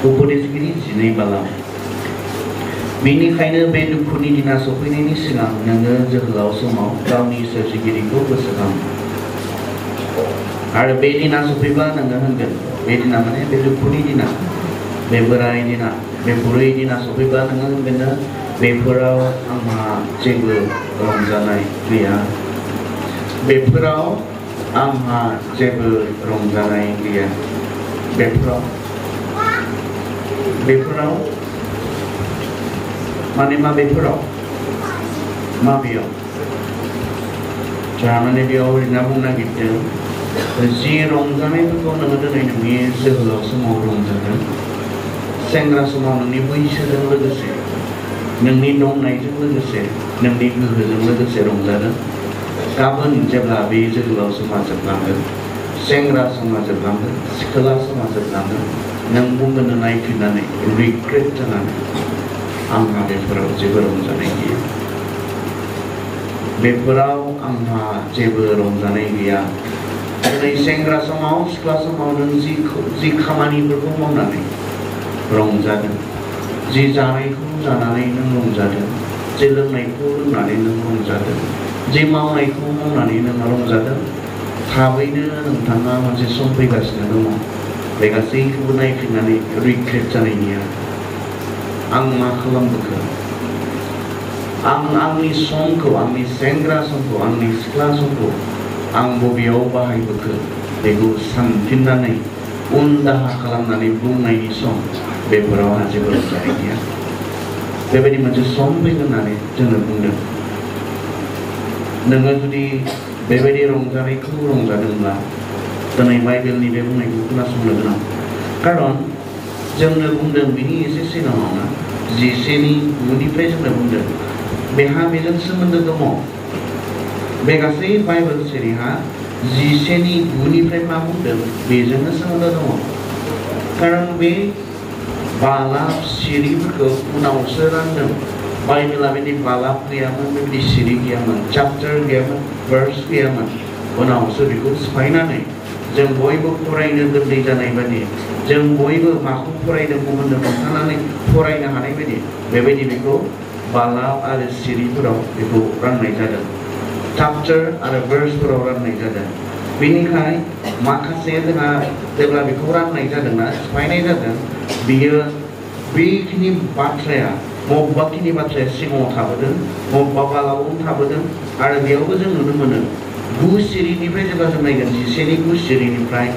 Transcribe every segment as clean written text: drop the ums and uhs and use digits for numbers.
उपदेशगिरि 12 बालाव बेनिखायनो बे दुखुनि दिना सफैनायनि सिगां नोङो जोहोलाव समाव गावनि सोरजिगिरिखौ गोसोखां आरो बे दिना सफैब्ला नोङो होनगोन बे दिना माने बे दुखुनि दिना बे बोराय दिना बे बुरै दिना सफैब्ला नोङो होनगोन बेफोराव आंहा जेबो रंजानाय गैया बेफोराव आंहा जेबो रंजानाय गैया बेफोराव माने माबेफोराव माबेयाव जोंहा माने बेयाव ओरैनो बुंनो नागिरदों जि रंजानायफोरखौ नोङो दिनै नोंनि जोहोलाव समाव रंजादों सेंग्रा समाव नोंनि बैसोजों लोगोसे नोंनि दंनायजों लोगोसे नोंनि गोहोजों लोगोसे रंजादों गाबोन जेब्ला बे जोहोलाव समा जोबलांगोन सेंग्रा समा जोबलांगोन सिख्ला समा जोबलांगोन नों बुंगोन नायफिननानै रिग्रेट जानानै आंहा बेफोराव जेबो रंजानाय गैया बेफोराव आंहा जेबो रंजानाय गैया दिनै सेंग्रा समाव सिख्ला समाव नों जि खामानिफोरखौ मावनानै रंजादों जि जानायखौ जानानै नों रंजादों जि लोंनायखौ लोंनानै नों रंजादों जि मावनायखौ मावनानै नों रंजादों थाबैनो नोंथाङा मोनसे सम फैगासिनो दङ बे गासैखौबो नायफिननानै रिग्रेट जानायनिया आं मा खालामबोखो आं आंनि समखौ आंनि सेंग्रा समखौ आंनि सिख्ला समखौ आं बबेयाव बाहायबोखो बेखौ सानफिननानै उन दाहा खालामनानै बुंनायनि सम बेफोराव आंहा जेबो रंजानाय गैया बेबायदि मोनसे सम फैगोन होननानै जोंनो बुंदों नोङो जुदि बेबायदि रंजानायखौ रंजादोंब्ला दिनै बाइबेलनि बे बुंनायखौ खोनासंनो गोनां खारन जोंनो बुंदों बिनि एसे सिगाङावनो 10:9 जोंनो बुंदों बेहा बेजों सोमोन्दो दङ बे गासै बाइबेल सिरिहा 10:9 मा बुंदों बेजोंनो सोमोन्दो दङ खारन बे बालाब सिरिफोरखौ उनावसो रानदों बाइबेला बिदि बालाब गैयामोन बेबायदि सिरि गैयामोन चैप्टार गैयामोन भार्स गैयामोन उनावसो बेखौ सिफायनानै जों बयबो फरायनो गोरलै जानाय बायदि जों बयबो माखौ फरायदों गुबुननो खोन्थानानै फरायनो हानाय बायदि बेबायदि बेखौ बालाब आरो सिरिफोराव बेखौ राननाय जादों चैप्टार आरो भार्सफोराव राननाय जादों बेनिखाय माखासे जोंहा जेब्ला बेखौ राननाय जादोंना सिफायनाय जादों बियो बेखिनि बाथ्राया मबेबाखिनि बाथ्राया सिगाङाव थाबोदों मबेबा बालाबावनो थाबोदों आरो बेयावबो जों नुनो मोनो 9 सिरिनिफ्राय जेब्ला जों नायगोन 10:9 सिरिनिफ्राय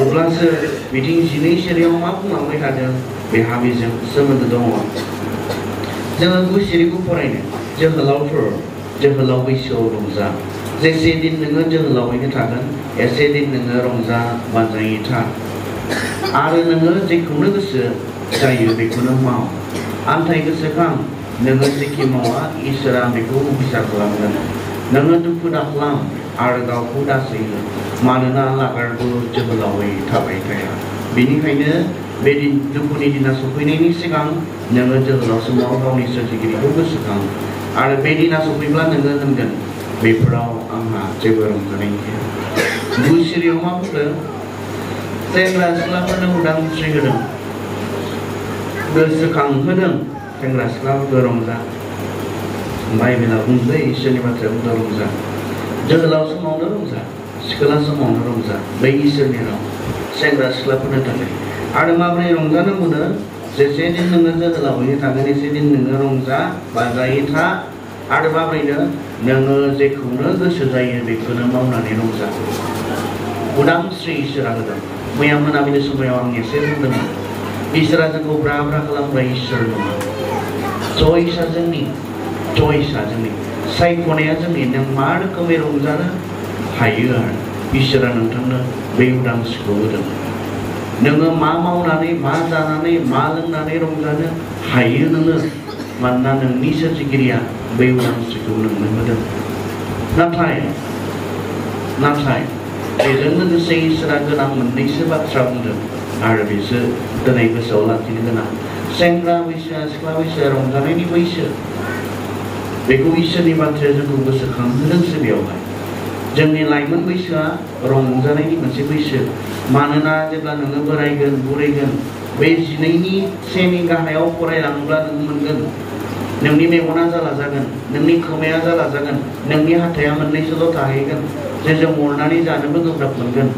अब्लासो बिथिं 12 सिरियाव मा बुंलांबाय थादों बेहा बेजों सोमोन्दो दङ जोङो 9 सिरिखौ फरायनो जोहोलाव बैसोआव रंजा जेसे दिन नोङो जोहोलावैनो थागोन एसे दिन नोङो रंजा बाजायै था आरो नोङो जेखौनो गोसो जायो बेखौनो माव आन्थाय गोसोखां नोङो जेखि मावा इसोरा बेखौ बिसार खालामगोन नोङो दुखु दाखालाम आरो गावखौ दासैहो मानोना लागारबो जोहोलावै थाबाय थाया बेनिखायनो बे दुखुनि दिना सफैनायनि सिगां नोङो जोहोलाव समाव गावनि सोरजिगिरिखौ गोसोखां आरो बे दिना सफैब्ला नोङो होनगोन बेफोराव आंहा जेबो रंजानाय गैया 9 सिरियाव मा बुंदों सेंग्रा सिख्लाफोरनो उदांस्रि होदों गोसोखांहोदों सेंग्रा सिख्लाफोरखौ रंजा बाइबेला बुंदों इसोरनि बाथ्राया रंजा जोहोलाव समावनो रंजा सिख्ला समावनो रंजा बै इसोरनि राव सेंग्रा सिख्लाफोरनो थाखाय आरो माबोरै रंजानांगौनो जेसे दिन नोङो जोहोलावैनो थागोन एसे दिन नोङो रंजा बाजायै था आरो माबोरैनो नोङो जेखौनो गोसो जायो बेखौनो मावनानै रंजा उदांस्रि इसोरा होदों मैया मोनाबिलि समाव आं एसे बुंदोंमोन इसोरा जोंखौ ब्रा ब्रा खालामग्रा इसोर नङा चइसआ जोंनि सायख'नाया जोंनि नों मा रोखोमै रंजानो हायो आरो इसोरा नोंथांनो बे उदांस्रिखौ होदों नोङो मा मावनानै मा जानानै मा लोंनानै रंजानो हायो नोङो मानोना नोंनि सोरजिगिरिया बे उदांस्रिखौ नोंनो होदों नाथाय बेजों लोगोसे इसोरा गोनां मोननैसो बाथ्रा बुंदों आरो बेसो दिनै गोसोआव लाखिनो गोनां सेंग्रा बैसोआ सिख्ला बैसोआ रंजानायनि बैसो बेखौ इसोरनि बाथ्राया जोंखौ गोसोखांहोदोंसो बेयावहाय जोंनि लाइमोन बैसोआ रंजानायनि मोनसे बैसो मानोना जेब्ला नोङो बोरायगोन बुरैगोन बे 12नि 1नि गाहायाव फरायलाङोब्ला नों मोनगोन नोंनि मेगना जाला जागोन नोंनि खोमाया जाला जागोन नोंनि हाथाया मोननैसोल' थाहैगोन जे जों अरनानै जानोबो गोब्राब मोनगोन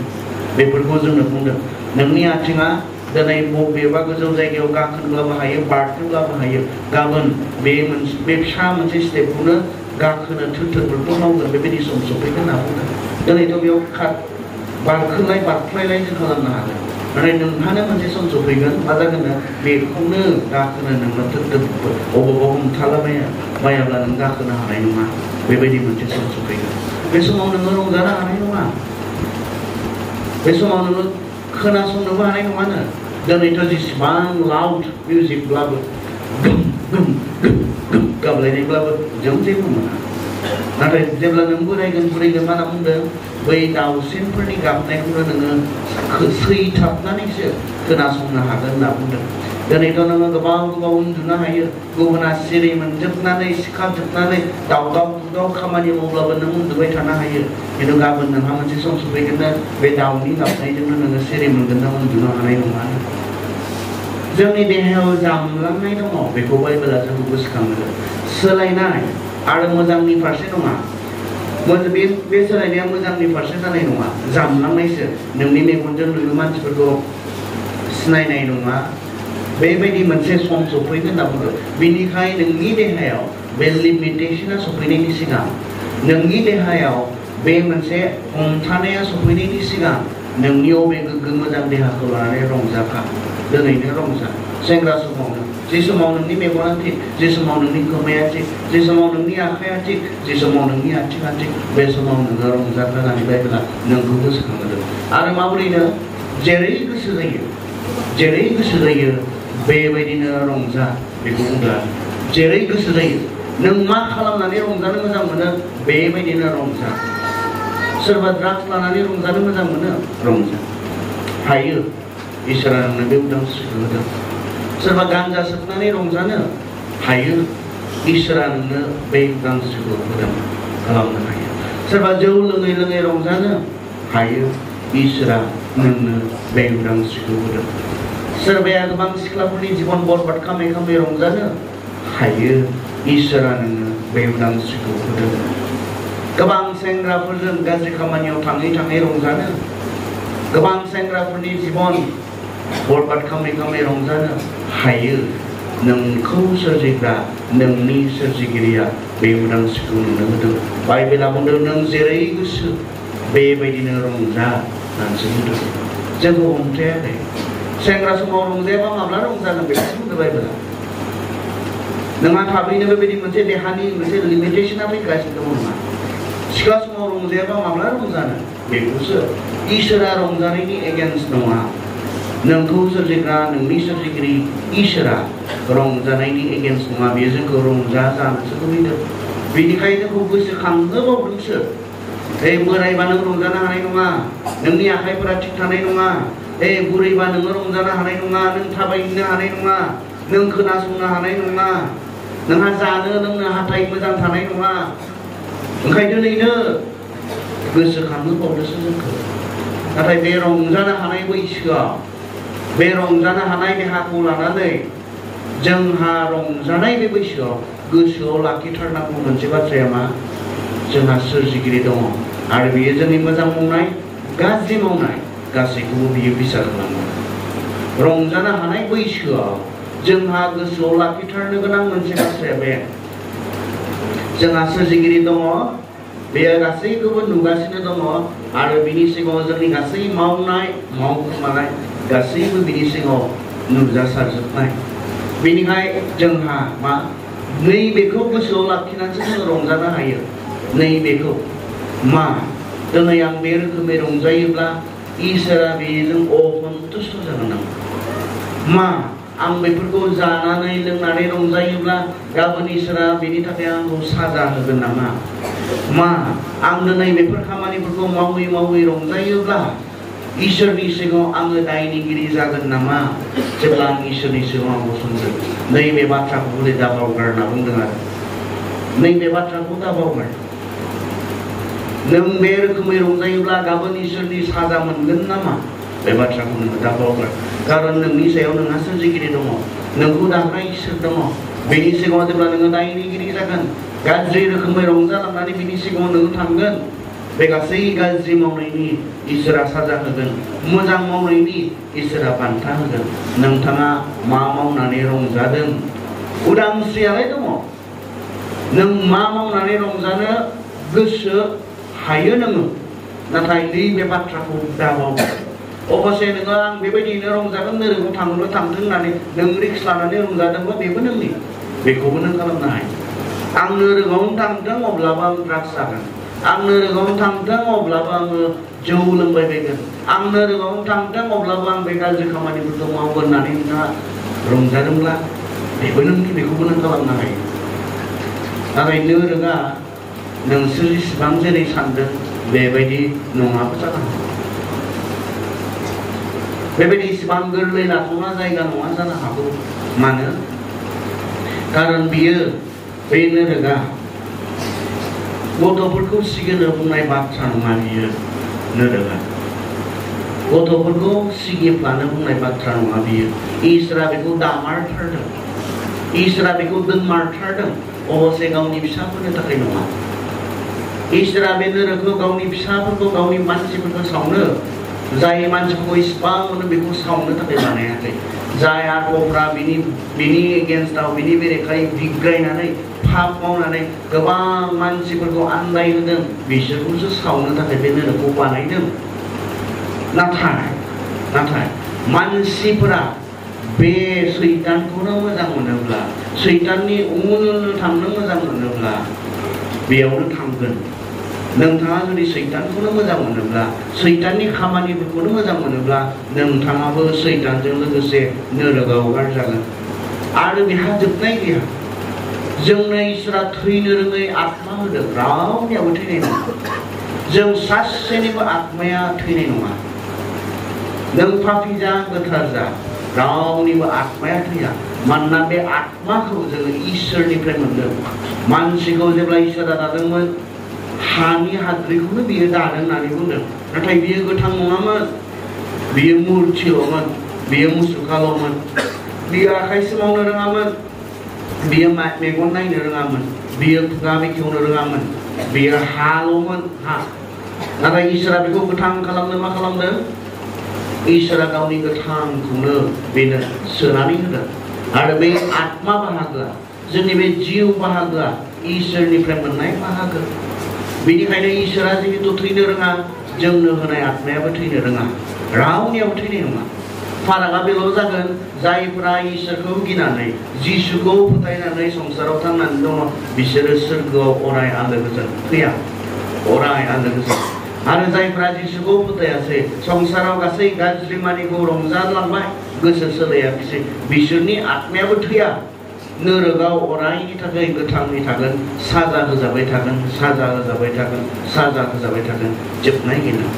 बेफोरखौ जोंनो बुंदों नोंनि आथिङा दिनै बबेबा गोजौ जायगायाव गाखोनोब्लाबो हायो बारनोब्लाबो हायो गाबोन बे फिसा मोनसे स्टेपखौनो गाखोनो थोरफोरखौ मावगोन बेबायदि सम सफैगोन होनना बुंदों दिनैथ' बेयाव बारख्लायलाय जों खालामनो हागोन नाथाय नोंहानो मोनसे सम सफैगोन मा जागोन बेखौनो गाखोनो नोंनो अबावबा हमथालाबायाब्ला नों गाखोनो हानाय नङा बेबायदि मोनसे सम सफैगोन बे समाव नोङो रंजानो हानाय नङा बे समाव नोङो खोनासंनोबो हानाय नङानो दिनैथ' जेसेबां लाउड मिउजिकब्लाबो गोम गोम गोम गोम गाबलायनायब्लाबो जों जेबो मोना नाथाय जेब्ला नों बुरायगोन मा होनना बुंदों बै दाउसिनफोरनि गाबनायखौनो नोङो सैथाबनानैसो खोनासंनो हागोन होनना बुंदों दिनैथ' नोङो गोबाव उन्दुनो हायो गुबुना सिरि मोनजोबनानै सिखाबजोबनानै दावदाव खामानि मावब्लाबो नों उन्दुबाय थानो हायो खिन्थु गाबोन नोंहा मोनसे सम सफैगोन ना बे दाउनि गाबनायजोंनो नोङो सिरि मोनगोन ना उन्दुनो हानाय नङा जोंनि देहायाव जामलांनाय दङ बेखौ बाइबेला जोंखौ गोसोखाङो सोलायनाय आरो मोजांनि फारसे नङा बे सोलायनाया मोजांनि फारसे जानाय नङा जामलांनायसो नोंनि मेगनजों नुनो मानसिफोरखौ सिनायनाय नङा बेबायदि मोनसे सम सफैगोन होनना बुङो बेनिखायनो नोंनि देहायाव बे लिमिटेशना सफैनायनि सिगां नोंनि देहायाव बे मोनसे हमथानाया सफैनायनि सिगां नोंनियाव बे गोग्गो मोजां देहाखौ लानानै रंजाखा दिनैनो रंजा सेंग्रा समावनो जे समाव नोंनि मेगना थिग जे समाव नोंनि खोमाया थिग जे समाव नोंनि आखाया थिग जे समाव नोंनि आथिङा थिग बे समाव नोङो रंजाखा होननानै बाइबेला नोंखौ गोसोखांहोदों आरो माबोरैनो जेरै गोसो जायो बेबायदिनो रंजा बेखौ बुंदों जेरै गोसो जायो नों मा खालामनानै रंजानो मोजां मोनो बेबायदिनो रंजा सोरबा ड्राग्स लानानै रंजानो मोजां मोनो रंजा हायो इसोरा नोंनो बे उदांस्रिखौ होदों सोरबा गान्जा सोबनानै रंजानो हायो इसोरा नोंनो बे उदांस्रिखौ होदों खालामनो हायो सोरबा जौ लोङै रंजानो हायो इसोरा नोंनो बे उदांस्रिखौ होदों सोरबाया गोबां सिख्लाफोरनि जिबन बरबाद खामै रंजानो हायो इसोरा नोंनो बे उदांस्रिखौ होदों गोबां सेंग्राफोरजों गाज्रि खामानियाव थाङै रंजानो गोबां सेंग्राफोरनि जिबन बरबाद खामै रंजानो हायो नोंखौ सोरजिग्रा नोंनि सोरजिगिरिया बे उदांस्रिखौ नुनो होदों बाइबेला बुंदों नों जेरै गोसो बेबायदिनो रंजा होननानैसो बुंदों जोंखौ हमथायाखै सेंग्रा समाव रंजायाबा माब्ला रंजागोन बेखौसो बुंदों बाइबेला नोंहा थाबैनो बेबायदि मोनसे देहानि मोनसे लिमिटेशना फैगासिनो दङ नङा सिख्ला समाव रंजायाबा माब्ला रंजानो बेखौसो इसोरा रंजानायनि एगेन्स्ट नङा नोंखौ सोरजिग्रा नोंनि सोरजिगिरि इसोरा रंजानायनि एगेन्स्ट नङा बेयो जोंखौ रंजा जानोसो लुबैदों बेनिखायनो जोंखौ गोसोखांहोबावदोंसो बोरायबा नों रंजानो हानाय नङा नोंनि आखाइफोरा थिग थानाय नङा बुरैबा नोङो रंजानो हानाय नङा नों थाबायनो हानाय नङा नों खोनासंनो हानाय नङा नोंहा जानो लोंनो हाथाय मोजां थानाय नङा ओंखायनो दिनैनो गोसोखांहोबावदोंसो जोंखौ नाथाय बे रंजानो हानाय बैसोआव बे रंजानो हानाय देहाखौ लानानै जोंहा रंजानाय बे बैसोआव गोसोआव लाखिथारनांगौ मोनसे बाथ्राया मा जोंहा सोरजिगिरि दङ आरो बेयो जोंनि मोजां मावनाय गाज्रि मावनाय गासैखौबो बियो बिसार खालामो रंजानो हानाय बैसोआव जोंहा गोसोआव लाखिथारनो गोनां मोनसे बाथ्राया बे जोंहा सोरजिगिरि दङ बेयो गासैखौबो नुगासिनो दङ आरो बिनि सिगाङाव जोंनि गासै मावनाय मावखोमानाय गासैबो बिनि सिगाङाव नुजासारजोबनाय बेनिखायनो जोंहा मा नैबेखौ गोसोआव लाखिनानैसो जों रंजानो हायो नैबेखौ मा दिनै आं बे रोखोमै रंजायोब्ला इसोरा बेजों असन्तुष्ट जागोन नामा मा आं बेफोरखौ जानानै लोंनानै रंजायोब्ला गाबोन इसोरा बेनि थाखाय आंखौ साजा होगोन नामा मा आं दिनै बेफोर खामानिफोरखौ मावै रंजायोब्ला इसोरनि सिगाङाव आङो दायनिगिरि जागोन नामा जेब्ला आं इसोरनि सिगाङाव गसंगोन नैबे बाथ्राखौ हले दाबावगार होनना बुंदों आरो नैबे बाथ्राखौ दाबावगार नों बे रोखोमै रंजायोब्ला गाबोन इसोरनि साजा मोनगोन नामा बे बाथ्राखौ नोङो दा बावगार कारन नोंनि सायाव नोंहा सोरजिगिरि दङ नोंखौ दाग्रा इसोर दङ बेनि सिगाङाव जेब्ला नोङो दायनिगिरि जागोन गाज्रि रोखोमै रंजालांनानै बिनि सिगाङाव नोङो थांगोन बे गासै गाज्रि मावनायनि इसोरा साजा होगोन मोजां मावनायनि इसोरा बान्था होगोन नोंथाङा मा मावनानै रंजादों उदांस्रियालाय दङ नों मा मावनानै रंजानो गोसो हायो नोङो नाथाय नैबे बाथ्राखौ दाबाव अबसे नोङो आं बेबायदिनो रंजागोन नोरोगाव थांनो थांथों होननानै नों रिक्स लानानै रंजादोंबा बेबो नोंनि बेखौबो नों खालामनो हायो आं नोरोगावनो थांदों अब्लाबो आं ड्राग्स जागोन आं नोरोगावनो थांदों अब्लाबो आङो जौ लोंबाय बायगोन आं नोरोगावनो थांदों अब्लाबो आं बे गाज्रि खामानिफोरखौ मावगोन होननानै नोंथाङा रंजादोंब्ला बेबो नोंनि बेखौबो नों खालामनो हायो नाथाय नोरोगा नोंसोर जेसेबां जेरै सानदों बेबायदि नङाबो जानो हागौ बेबायदि इसेबां गोरलै लाथावना जायगा नङा जानो हागौ मानो कारन बियो बे नोरोगा गथ'फोरखौ सिगिनो बुंनाय बाथ्रा नङा बियो नोरोगा गथ'फोरखौ सिगिफ्लानो बुंनाय बाथ्रा नङा बियो इसोरा बेखौ दामारथारदों इसोरा बेखौ दोनमारथारदों अबसे गावनि फिसाफोरनि थाखाय नङा इसोरा बे नोरोखौ गावनि फिसाफोरखौ गावनि मानसिफोरखौ सावनो जाय मानसिफोरखौ इसिबां मोनो बेखौ सावनो थाखाय बानायाखै जाय आत्माफ्रा बिनि एगेन्स्टआव बिनि बेरेखायै बिग्रायनानै पाप मावनानै गोबां मानसिफोरखौ आन्दाय होदों बिसोरखौसो सावनो थाखाय बे नोरोखौ बानायदों नाथाय मानसिफोरा बे सैतानखौनो मोजां मोनोब्ला सैताननि उन थांनो मोजां मोनोब्ला बेयावनो थांगोन नोंथाङा जुदि सैतानखौनो मोजां मोनोब्ला सैताननि खामानिफोरखौनो मोजां मोनोब्ला नोंथाङाबो सैतानजों लोगोसे नोरोगाव गारजागोन आरो बेहा जोबनाय गैया जोंनो इसोरा थैनो रोङै आत्मा होदों रावनियाबो थैनाय नङा जों सासेनिबो आत्माया थैनाय नङा नों पापी जा गोथार जा रावनिबो आत्माया थैया मानोना बे आत्माखौ जोङो इसोरनिफ्राय मोनदों मानसिखौ जेब्ला इसोरा दादोंमोन हानि हाद्रिखौनो बियो दादों होननानै बुंदों नाथाय बियो गोथां नङामोन बियो मुर्तिल'मोन बियो मुसुखाल'मोन बियो आखाइ सोमावनो रोङामोन बियो मेगन नायनो रोङामोन बियो खुगा बेखेवनो रोङामोन बियो हाल'मोन हा नाथाय इसोरा बेखौ गोथां खालामनो मा खालामदों इसोरा गावनि गोथांखौनो बेनो सोनानै होदों आरो बे आत्मा बाहागोआ जोंनि बे जिउ बाहागोआ इसोरनिफ्राय मोननाय बाहागो बेनिखायनो इसोरा जिहेतु थैनो रोङा जोंनो होनाय आत्मायाबो थैनो रोङा रावनियाबो थैनाय नङा फारागा बेल' जागोन जायफोरा इसोरखौ गिनानै जिसुखौ फोथायनानै संसाराव थांनानै दङ बिसोरो सोरगोआव अराय आलो गोजोन फैया अराय आलो गोजोन आरो जायफोरा जिसुखौ फोथायासै संसाराव गासै गाज्रि मानिखौ रंजालांबाय गोसो सोलायाखिसै बिसोरनि आत्मायाबो थैया नोरोगाव अरायनि थाखाय गोथाङै थागोन साजा होजाबाय थागोन साजा होजाबाय थागोन साजा होजाबाय थागोन जोबनाय गैला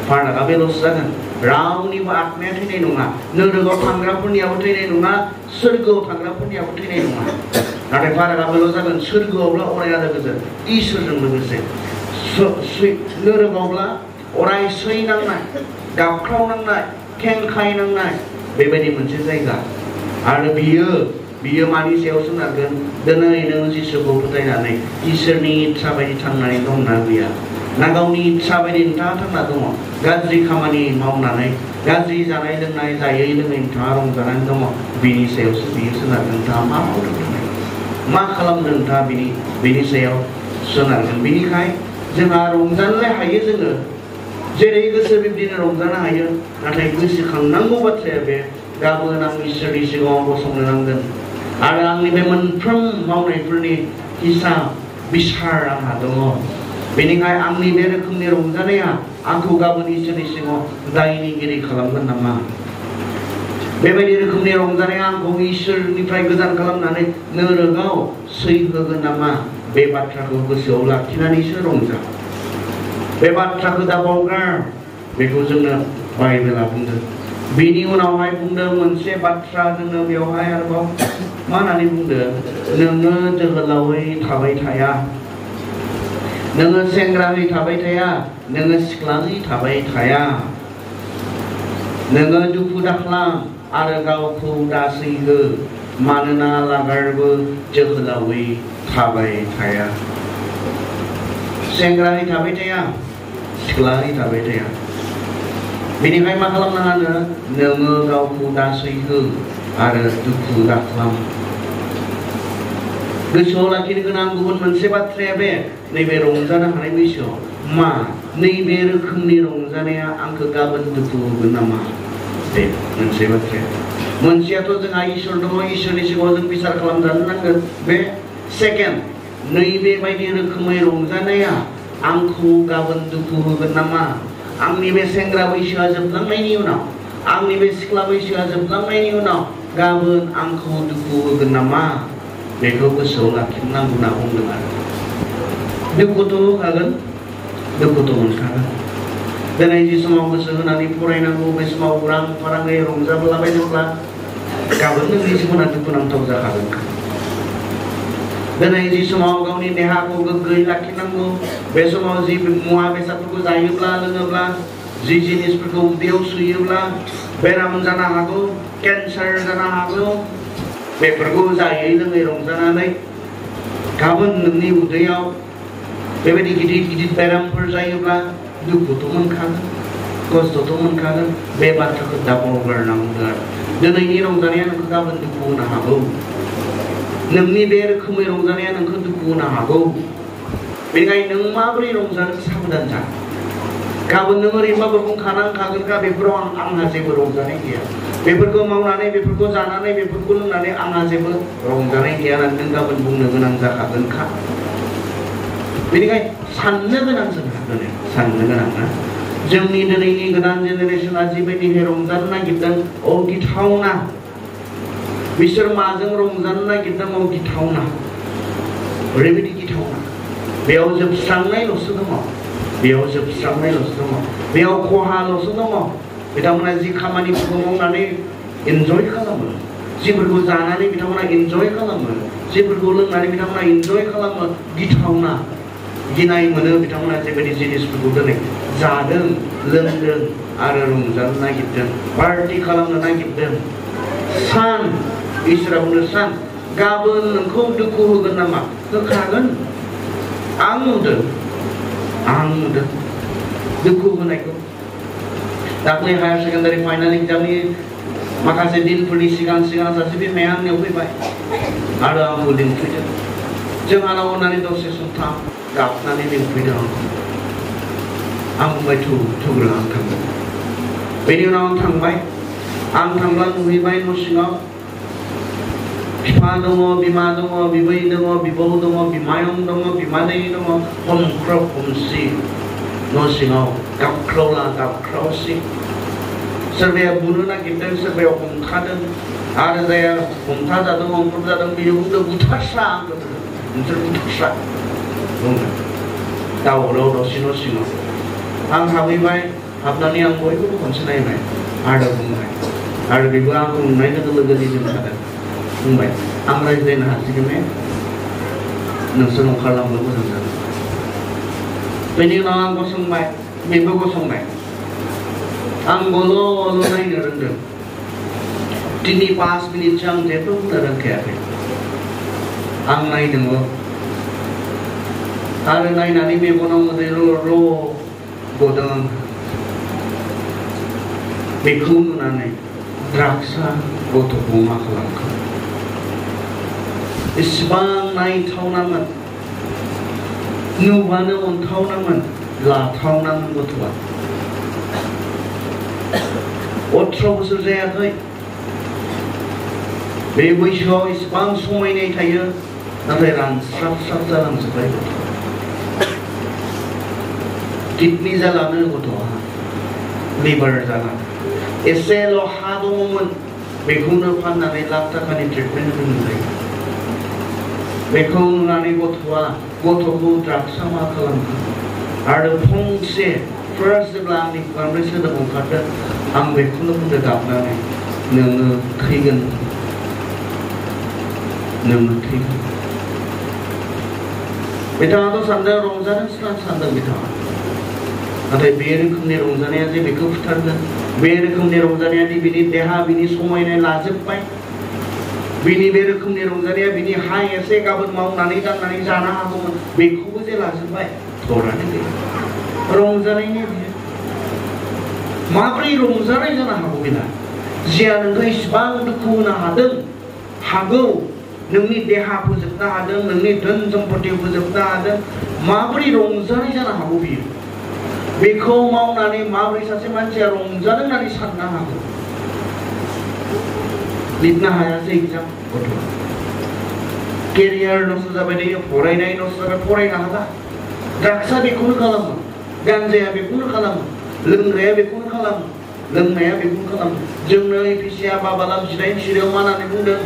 फारागा बेल'सो जागोन रावनिबो आत्माया थैनाय नङा नोरोगाव थांग्राफोरनियाबो थैनाय नङा सोरगोआव थांग्राफोरनियाबो थैनाय नङा नाथाय फारागा बेल' जागोन सोरगोआवब्ला अराय आलो गोजोन इसोरजों लोगोसे नोरोगावब्ला अराय सैनांनाय गाबख्रावनांनाय खेंखाय नांनाय बेबायदि मोनसे जायगा आरो बियो मानि सायाव सोनारगोन दिनै नों जिसुखौ फोथायनानै इसोरनि इच्छा बायदि थांनानै दंना गैया ना गावनि इच्छा बायदि नोंथाङा थांना दङ गाज्रि खामानि मावनानै गाज्रि जानाय लोंनाय जायै लोङै नोंथाङा रंजानानै दङ बिनि सायावसो बियो सोनारगोन नोंथाङा मा मावदों मा खालामदों नोंथाङा बिनि सायाव सोनारगोन बिनिखाय जोंहा रंजानोलाय हायो जोङो जेरै गोसो बिब्दिनो रंजानो हायो नाथाय गोसोखांनांगौ बाथ्राया बे गाबोन आं इसोरनि सिगाङाव गसंनो नांगोन आरो आंनि बे मोनफ्रोम मावनायफोरनि हिसाब बिसार आंहा दङ बेनिखाय आंनि बे रोखोमनि रंजानाया आंखौ गाबोन इसोरनि सिगाङाव दायनिगिरि खालामगोन नामा बेबायदि रोखोमनि रंजानाया आंखौ इसोरनिफ्राय गोजान खालामनानै नोरोगाव सैहोगोन नामा बे बाथ्राखौ गोसोआव लाखिनानैसो रंजा बे बाथ्राखौ दा बावगार बेखौ जोंनो बाइबेला बुंदों बिनि उनावहाय बुंदों मोनसे बाथ्रा जोंनो बेवहाय आरोबाव मा होननानै बुंदों नोङो जोहोलावै थाबाय थाया नोङो सेंग्रायै थाबाय थाया नोङो सिख्लायै थाबाय थाया नोङो दुखु दाख्लाम आरो गावखौ दासैहो मानोना लागारबो जोहोलावै थाबाय थाया सेंग्रायै थाबाय थाया सिख्लायै थाबाय थाया बेनिखायनो मा खालामनाङानो नोङो गावखौ दासैहो आरो दुखु दाख्लाम गोसोआव लाखिनो गोनां गुबुन मोनसे बाथ्राया बे नैबे रंजानो हानाय बैसोआव मा नैबे रोखोमनि रंजानाया आंखौ गाबोन दुखु होगोन नामा बे मोनसे बाथ्राया मोनसेयाथ' जोंहा इसोर दङ इसोरनि सिगाङाव जों बिसार खालामजानो नांगोन बे सेकेन्ड नैबे बायदि रोखोमै रंजानाया आंखौ गाबोन दुखु होगोन नामा आंनि बे सेंग्रा बैसोआ जोबलांनायनि उनाव आंनि बे सिख्ला बैसोआ जोबलांनायनि उनाव गाबोन आंखौ दुखु होगोन नामा बेखौ गोसोआव लाखिनांगौ होनना बुंदों आरो दुखुथ' होखागोन दुखुथ' मोनखागोन दिनै जि समाव गोसो होनानै फरायनांगौ बे समाव उरां फाराङै रंजाबोलाबायदोंब्ला गाबोन नोंनि जिबना दुखुनांथाव जाखागोन दिनै जि समाव गावनि देहाखौ गोग्गोयै लाखिनांगौ बे समाव जि मुवा बेसादफोरखौ जायोब्ला लोङोब्ला जि जिनिसफोरखौ उदैयाव सोयोब्ला बेराम जानो हागौ केन्सार जानो हागौ बेफोरखौ जायै लोङै रंजानानै गाबोन नोंनि उदैयाव बेबायदि गिदिर गिदिर बेरामफोर जायोब्ला दुखुथ' मोनखागोन खस्थ'थ' मोनखागोन बे बाथ्राखौ दा बावगारनांगौ आरो दिनैनि रंजानाया नोंखौ गाबोन दुखु होनो हागौ नोंनि बे रोखोमै रंजानाया नोंखौ दुखु होनो हागौ बेनिखायनो नों माबोरै रंजानो साबधान जा गाबोन नों ओरैनोबाबो बुंखानांखागोनखा बेफोराव आंहा जेबो रंजानाय गैया बेफोरखौ मावनानै बेफोरखौ जानानै बेफोरखौ लोंनानै आंहा जेबो रंजानाय गैया होननानै नों गाबोन बुंनो गोनां जाखागोनखा बेनिखायनो साननो गोनां जोंहा दिनै साननो गोनां ना जोंनि दिनैनि गोदान जेनेरेसना जिबायदिहाय रंजानो नागिरदों अ गिथावना बिसोर माजों रंजानो नागिरदों अ गिथावना ओरैबायदि गिथावना बेयाव जोबस्रांनायल'सो दङ बेयाव जोबस्रांनायल'सो दङ बेयाव खहाल'सो दङ बिथांमोना जि खामानिफोरखौ मावनानै एन्जय खालामो जिफोरखौ जानानै बिथांमोना एन्जय खालामो जिफोरखौ लोंनानै बिथांमोना एन्जय खालामो गिथावना गिनाय मोनो बिथांमोना जेबायदि जिनिसफोरखौ दिनै जादों लोंदों आरो रंजानो नागिरदों पार्टि खालामनो नागिरदों सान इसोरा बुंनो सान गाबोन नोंखौ दुखु होगोन नामा होखागोन आं नुदों दुखु होनायखौ दाख्लै हायार सेकेन्डारि फाइनाल एग्जामनि माखासे दिनफोरनि सिगां सासे बिमाया आंनियाव फैबाय आरो आंखौ लिंफैदों जोंहानाव होननानै दसे सम गाबनानै लिंफैदों आं बुंबाय थुग्रो आं थांगोन बेनि उनाव आं थांबाय आं थांब्ला नुहैबाय न' सिङाव बिफा दङ बिमा दङ बिबै दङ बिबौ दङ बिमायं दङ बिमादै दङ हमख्रब हमसि न' सिङाव गाबख्रावसि सोरबाया बुनो नागिरदों सोरबाया हमखादों आरो जाया हमथाजादों हमख्रब जादों बियो बुंदों बुथारस्रा आंखौ नोंसोर बुथारस्रा बुंदों दावराव दावसि न' सिङाव आं हाबहैबाय हाबनानै आं बयखौबो खनसे नायबाय आरो बुंबाय आरो बेबो आंखौ नुनाय लोगो लोगो निजोम थादों बुंबाय आं रायज्लायनो हासिगोन ने नोंसोर ओंखारलांनो मोजां जागोन बेनि उनाव आं गसंबाय बेबो गसंबाय आं गल' नायनो रोंदों 3-5 मिनिटसो आं जेबो बुंनो रोंखायाखै आं नायदोंल' आरो नायनानै मेगनाव मोदै र' गदों बेखौ नुनानै द्राग्सआ गथ'खौ मा खालामखो एसेबां नायथावनामोन नुबानो अनथावनामोन लाथावनामोन गथ'आ 18 बोसोर जायाखै बे बैसोआव एसेबां समायनाय थायो नाथाय रानस्राब जालांजोब्बाय किडनि जालानो गथ'आ लिभार जालानो एसेल' हा दङमोन बेखौनो फाननानै लाख थाखानि ट्रिटमेन्ट होनो जायो बेखौ नुनानै गथ'खौ द्राग्सआ मा खालामखो आरो फंसे फार्स्ट जेब्ला आंनि खुगानिफ्राय सोदोब ओंखारदों आं बेखौनो बुंदों गाबनानै नोङो थैगोन बिथाङाथ' सानदों रंजादों सानदों बिथाङा नाथाय बे रोखोमनि रंजानाया जे बेखौ फुथारगोन, बे रोखोमनि रंजानाया दि बिनि देहा बिनि समायनाय लाजोबबाय, बिनि बे रोखोमनि रंजानाया बिनि हा एसे गाबोन मावनानै दांनानै जानो हागौमोन बेखौबो जे लाजोबबाय, थरानो गैया रंजानायनि बियो माब्रै रंजानाय जानो हागौ बेना? जिया नोंखौ इसिबां दुखु होनो हागौ, नोंनि देहा फोजोबनो हादों, नोंनि धोन सम्पति फोजोबनो हादों, माब्रै रंजानाय जानो हागौ बियो? बेखौ मावनानै माब्रै सासे मानसिया रंजादों होननानै साननो हागौ? लिरनो हायासै एग्जाम गथ' केरियार नस्थ जाबाय थायो, फरायनाय नस्थ जाबाय, फरायनो हाला, ड्राग्सआ बेखौनो खालामो, गान्जाया बेखौनो खालामो, लोंग्राया बेखौनो खालामो, लोंनाया बेखौनो खालामो। जोंनो एफिसिया बाबालाव 9 सिरियाव मा होननानै बुंदों?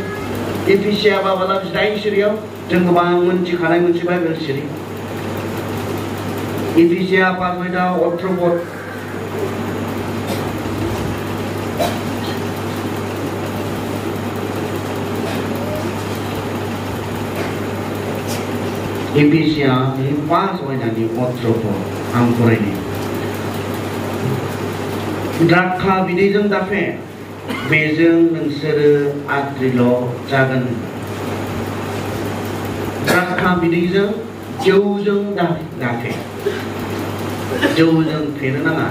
एफिसिया बाबालाव 9 सिरियाव जों गोबां मोनथिखानाय मोनसे बाइबेल सिरि, एफिसिया 5:18 एफिसिया 5:18 आं फरायनि। द्राक्षा बिदैजों दाफे, बेजों नोंसोरो आद्रिल' जागोन। द्राक्षा बिदैजों जौजों दाफे, जौजों फेनो नाङा।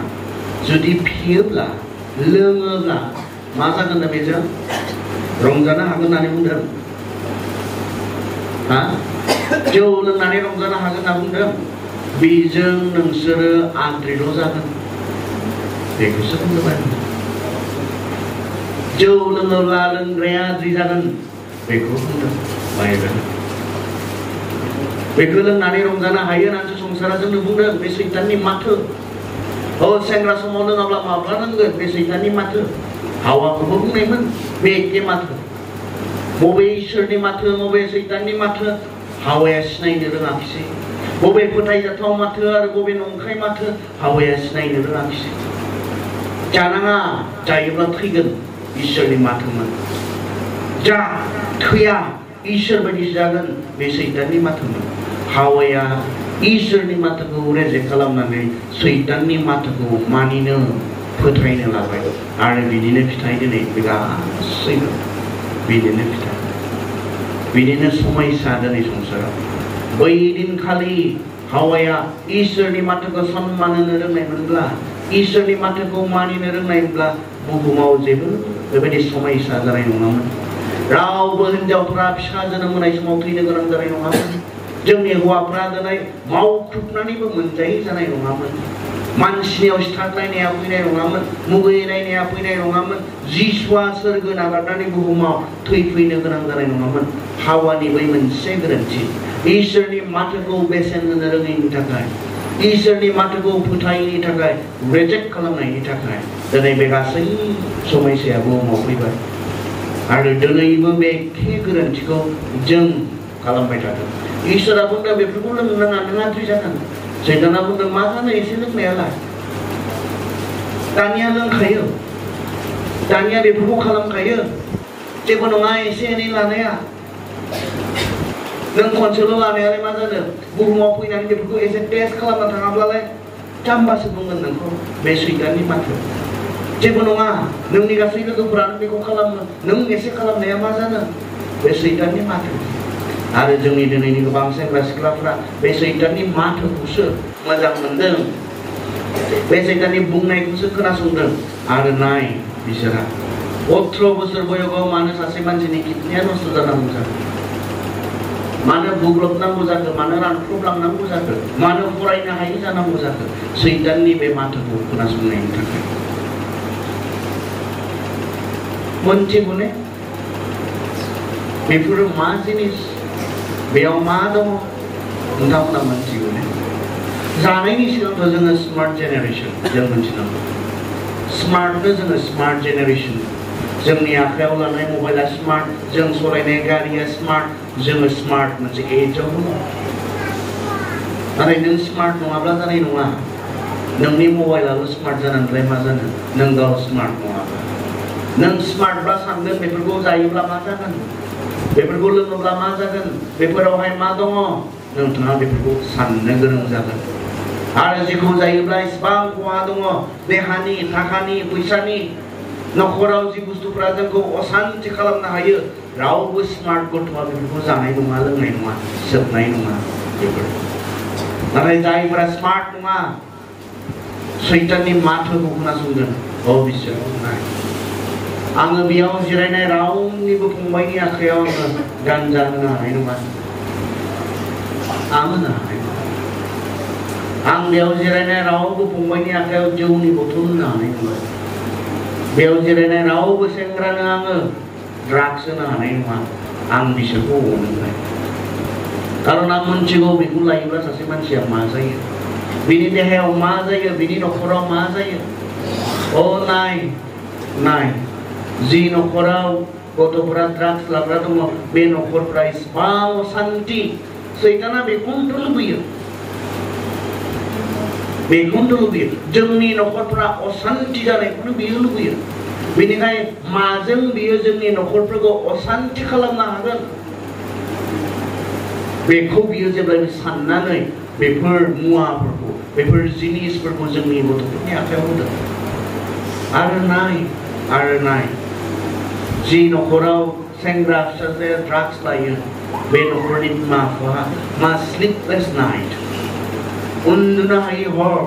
जुदि फेयोब्ला लोङोब्ला मा जागोन बेजों? रंजानो हागोन होननानै बुंदों। हा? जौ लोंनानै रंजानो हागोन होनना बुंदों। बेजों नोंसोरो आद्रिल' जागोन, बेखौसो बुंदों। जौ लोङोब्ला लोंग्राया आद्रि जागोन, बेखौ बुंदों बाइबेल। बेखौ लोंनानै रंजानो हायो होननानैसो संसारा जोंनो बुंदों, बे सैताननि माथो। सेंग्रा समाव लोङाब्ला माब्ला लोंगोन? बे सैताननि माथो। हावाखौबो बुंनायमोन बे एखे माथो। बबे इसोरनि माथो, बबे सैताननि माथो? हावाया सिनायनो रोङाखिसै। बबे फोथायजाथाव माथो आरो बबे नंखाय माथो? हावाया सिनायनो रोङाखिसै। जानाङा, जायोब्ला थैगोन, इसोरनि माथोमोन। जा, थैया, इसोर बायदि जागोन, बे सैताननि माथोमोन। हावाया इसोरनि माथोखौ रेजेक्ट खालामनानै सैताननि माथोखौ मानिनो फोथायनो लाबाय आरो बिदिनो फिथाइ दिनै बे गासैबो बिदिनो फिथाइ, बिदिनो समयसा दिनै संसाराव। बै दिनखालि हावाया इसोरनि माथोखौ सन्मान होनो रोंनायमोनब्ला, इसोरनि माथोखौ मानिनो रोंनायमोनब्ला बुहुमाव जेबो बेबायदि समयसा जानाय नङामोन। रावबो हिनजावफ्रा फिसा जोनोम होनाय समाव थैनो गोनां जानाय नङामोन। जोंनि हौवाफ्रा दिनै मावख्रुबनानैबो मोनजायै जानाय नङामोन। मानसिनियाव सिथारनायनाया फैनाय नङामोन, मुगैनायनाया फैनाय नङामोन। जिसुआ सोरगो नागारनानै बुहुमाव थैफैनो गोनां जानाय नङामोन। हावानि बै मोनसे गोरोन्थि, इसोरनि माथोखौ बेसेन होनो रोङैनि थाखाय, इसोरनि माथोखौ फोथायैनि थाखाय, रिजेक्ट खालामनायनि थाखाय दिनै बे गासै समयसाया बुहुमाव फैबाय। आरो दिनैबो बे एखे गोरोन्थिखौ जों खालामबाय थादों। इसोरा बुंदों बेफोरखौ लोंनो नाङा, नों आद्रि जागोन। सैताना बुंदों मा जानो एसे लोंनायालाय, दानिया लोंखायो, दानिया बेफोरखौ खालामखायो, जेबो नङा एसे एनै लानाया, नों खनसेल' लानायालाय मा जानो? बुहुमाव फैनानै बेफोरखौ एसे टेस्ट खालामना थाङाब्लालाय जाम्बासो बुंगोन नोंखौ। बे सैताननि माथो। जेबो नङा, नोंनि गासै लोगोफोरानो बेखौ खालामो, नों एसे खालामनाया मा जानो? बे सैताननि माथो। आरो जोंनि दिनैनि गोबां सेंग्रा सिख्लाफ्रा बे सैताननि माथोखौसो मोजां मोनदों, बे सैताननि बुंनायखौसो खोनासंदों। आरो नाय बिसोरहा 18 बोसोर बैसोआव मानो सासे मानसिनि किडनिया नस्थ जानांगौ जाखो? मानो बुग्लबनांगौ जाखो? मानो रानख्रबलांनांगौ जाखो? मानो फरायनो हायै जानांगौ जाखो? सैताननि बे माथोखौ खोनासंनायनि थाखाय। मोनथिगौ ने बेफोरो मा जिनिस, बेयाव मा दङ? नोंथांमोना मोनथिगौ ने? जानायनि सिगांथ' जोङो स्मार्ट जेनेरेसन, जों मोनथिनांगौ। स्मार्टनो जोङो स्मार्ट जेनेरेसन। जोंनि आखायाव लानाय मबाइला स्मार्ट, जों सलायनाय गारिया स्मार्ट, जोङो स्मार्ट मोनसे एजआव दङ। नाथाय नों स्मार्ट नङाब्ला जानाय नङा। नोंनि मबाइलाल' स्मार्ट जानानैलाय मा जानो? नों गाव स्मार्ट नङाब्ला। नों स्मार्टब्ला सानगोन बेफोरखौ जायोब्ला मा जागोन, बेफोरखौ लोङोब्ला मा जागोन, बेफोरावहाय मा दङ, नोंथाङा बेफोरखौ साननो गोरों जागोन। आरो जेखौ जायोब्ला इसेबां खहा दङ देहानि थाखानि फैसानि नखराव जि बुस्थुफोरा जोंखौ असान्ति खालामनो हायो रावबो स्मार्ट गथ'आ बेफोरखौ जानाय नङा लोंनाय नङा सोबनाय नङा बेफोर नाथाय जायफोरा स्मार्ट नङा सैताननि माथोखौ खोनासंगोन बिसोर नाय आङो बेयाव जिरायनाय रावनिबो फंबायनि आखायाव आङो गानजा होनो हानाय नङा आं होनो हानाय नङा आं बेयाव जिरायनाय रावबो फंबायनि आखायाव जौनि बथल होनो हानाय नङा बेयाव जिरायनाय रावबो सेंग्रानो आङो ड्राग्स होनो हानाय नङा आं बिसोरखौ अनोलाय खारन आं मोनथिगौ बेखौ लायोब्ला सासे मानसिया मा जायो बिनि देहायाव मा जायो बिनि नखराव मा जायो नाय जि नखराव गथ'फोरा ड्राग्स लाग्रा दङ बे नखरफोरा इसेबां असान्ति सैताना बेखौनो लुबैयो जोंनि नखरफोरा असान्ति जानायखौनो बियो लुबैयो बेनिखायनो माजों बियो जोंनि नखरफोरखौ असान्ति खालामनो हागोन बेखौ बियो जेब्लाबो साननानै बेफोर मुवाफोरखौ बेफोर जिनिसफोरखौ जोंनि गथ'फोरनि आखायाव होदों आरो नाय जि नखराव सेंग्रा फिसाजोआ ड्राग्स लायो बे नखरनि बिमा बिफाहा मा स्लिपलेस नाइट उन्दुनो हायै हर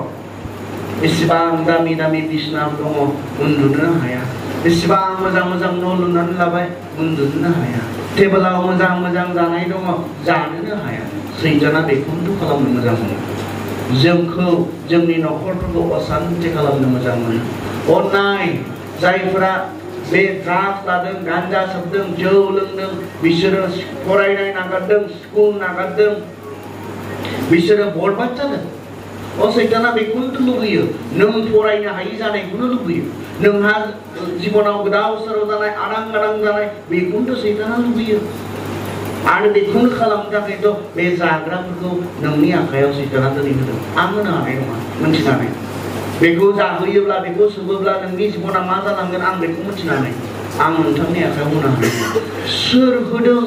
बेसेबां दामि बिसना दङ उन्दुनो हाया बेसेबां मोजां न' लुनानै लाबाय उन्दुनो हाया टेबोलाव मोजां जानाय दङ जानोनो हाया सैताना बेखौनो खालामनो मोजां मोनो जोंखौ जोंनि नखरफोरखौ असान्ति खालामनो मोजां मोनो नाय जायफोरा बे ड्राग्स लादों गान्जा सोबदों जौ लोंदों बिसोरो फरायनाय नागारदों स्कुल नागारदों बिसोरो बरबाद जादों सैताना बेखौनो लुबैयो नों फरायनो हायि जानायखौनो लुबैयो नोंहा जिबनाव गोदाव सोराव जानाय आदां गादां जानाय बेखौनो सैताना लुबैयो आरो बेखौनो खालामनो थाखायथ' बे जाग्राफोरखौ नोंनि आखायाव सैताना दिनै होदों आं होनो हानाय नङा मोनथिनानै बेखौ जाहोयोब्ला बेखौ सोबोब्ला नोंनि जिबना मा जालांगोन आं बेखौ मोनथिनानै आं नोंथांनि आखायाव होनो हानाय नङा सोर होदों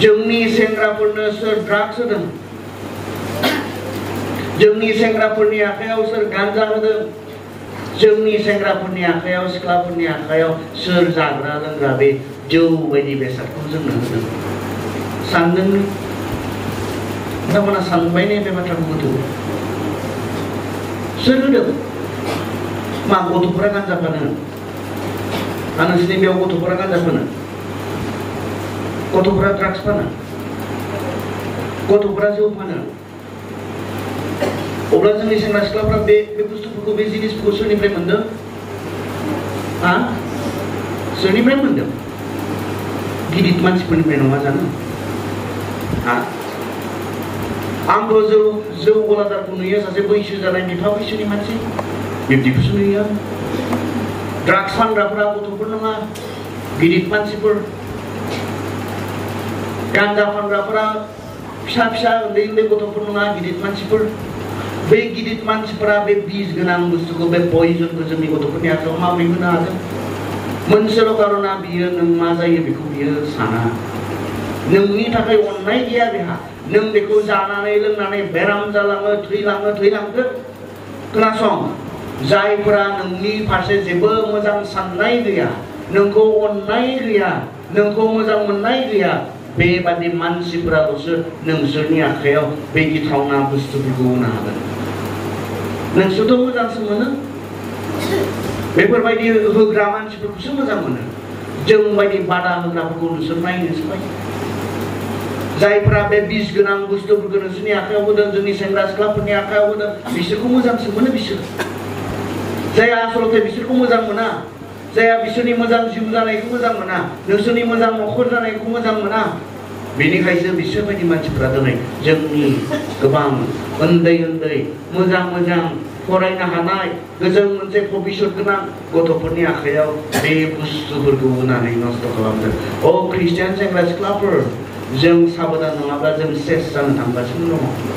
जोंनि सेंग्राफोरनो सोर ड्राग्स होदों जोंनि सेंग्राफोरनि आखायाव सोर गान्जा होदों जोंनि सेंग्राफोरनि आखायाव सिख्लाफोरनि आखायाव सोर जाग्रा लोंग्रा बे जौ बायदि बेसादखौ जोंनो होदों सानदों नोंथांमोना सानबाय ने बे बाथ्राखौ गोथौ सोर होदों मा गथ'फोरा गान्जा फानो नोंसोरनि बेयाव गथ'फोरा गान्जा फानो गथ'फोरा ड्राग्स फानो गथ'फोरा जौ फानो अब्ला जोंनि सेंग्रा सिख्लाफ्रा बे बुस्थुफोरखौ बे जिनिसफोरखौ सोरनिफ्राय मोनदों सोरनिफ्राय मोनदों गिदिर मानसिफोरनिफ्राय नङा जानो आंथ' जौ गलादारखौ नुयो सासे बैसो जानाय बिफा बैसोनि मानसि बिब्दिखौसो नुयो ड्राग्स फानग्राफोरा गथ'फोर नङा गिदिर मानसिफोर गान्जा फानग्राफोरा फिसा उन्दै गथ'फोर नङा गिदिर मानसिफोर बे गिदिर मानसिफोरा बे बिस गोनां बुस्थुखौ बे पयजनखौ जोंनि गथ'फोरनि आखायाव माबोरै होनो हागोन मोनसेल' कारना बियो नों मा जायो बेखौ बियो साना नोंनि थाखाय अननाय गैया बेहा नों बेखौ जानानै लोंनानै बेराम जालाङो थैलांगोन खोनासं जायफोरा नोंनि फारसे जेबो मोजां साननाय गैया नोंखौ अननाय गैया नोंखौ मोजां मोननाय गैया बेबादि मानसिफोराल'सो नोंसोरनि आखायाव बे गिथावना बुस्थुफोरखौ होनो हागोन नोंसोरथ' मोजांसो मोनो बेफोरबायदि होग्रा मानसिफोरखौसो मोजां मोनो जों बायदि बादा होग्राफोरखौ नोंसोर नायनोसो बायो जायफोरा बे बिस गोनां बुस्थुफोरखौ नोंसोरनि आखायाव होदों जोंनि सेंग्रा सिख्लाफोरनि आखायाव होदों बिसोरखौ मोजांसो मोनो बिसोर जायहा आसलथे बिसोरखौ मोजां मोना जायहा बिसोरनि मोजां जिउ जानायखौ मोजां मोना नोंसोरनि मोजां नखर जानायखौ मोजां मोना बेनिखायसो बिसोरबायदि मानसिफोरा दिनै जोंनि गोबां उन्दै मोजां फरायनो हानाय गोजों मोनसे भबिष्यत गोनां गथ'फोरनि आखायाव बे बुस्थुफोरखौ होनानै नस्थ' खालामदों ख्रिस्टियान सेंग्रा सिख्लाफोर जों साबधान नङाब्ला जों सेस जानो थांगासिनो दङ